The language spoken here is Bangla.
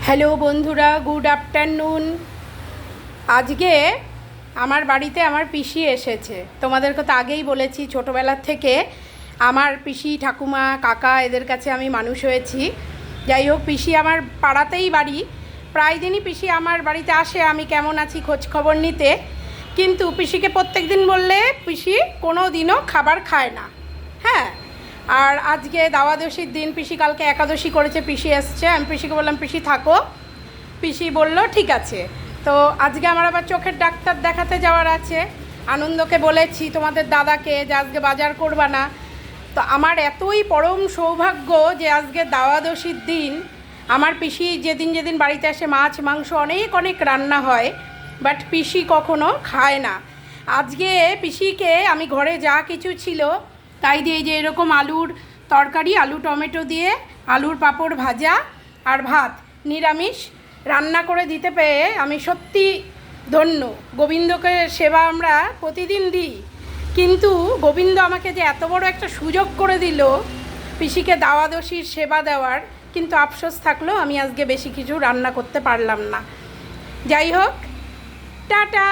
হ্যালো বন্ধুরা, গুড আফটারনুন। আজকে আমার বাড়িতে আমার পিসি এসেছে। তোমাদেরকে তো আগেই বলেছি, ছোটোবেলার থেকে আমার পিসি, ঠাকুমা, কাকা এদের কাছে আমি মানুষ হয়েছি। যাই হোক, পিসি আমার পাড়াতেই বাড়ি। প্রায় দিনই পিসি আমার বাড়িতে আসে আমি কেমন আছি খোঁজ খবর নিতে। কিন্তু পিসিকে প্রত্যেক দিন বললে পিসি কোনো দিনও খাবার খায় না। হ্যাঁ, আর আজকে দ্বাদশীর দিন, পিসি কালকে একাদশী করেছে, পিসি এসছে। আমি পিসিকে বললাম পিসি থাকো, পিসি বলল ঠিক আছে। তো আজকে আমার আবার চোখের ডাক্তার দেখাতে যাওয়ার আছে। আনন্দকে বলেছি তোমাদের দাদাকে যে আজকে বাজার করবা না। তো আমার এতই পরম সৌভাগ্য যে আজকে দ্বাদশীর দিন আমার পিসি যেদিন যেদিন বাড়িতে আসে মাছ মাংস অনেক অনেক রান্না হয়, বাট পিসি কখনো খায় না। আজকে পিসিকে আমি ঘরে যা কিছু ছিল তাই দিয়ে, যে এরকম আলুর তরকারি, আলু টমেটো দিয়ে আলুর পাঁপড় ভাজা আর ভাত নিরামিষ রান্না করে দিতে পেরে আমি সত্যি ধন্য। গোবিন্দকে সেবা আমরা প্রতিদিন দিই, কিন্তু গোবিন্দ আমাকে যে এত বড় একটা সুযোগ করে দিল পিসিকে দ্বাদশীর সেবা দেওয়ার, কিন্তু আফসোস থাকলো আমি আজকে বেশি কিছু রান্না করতে পারলাম না। যাই হোক, টাটা।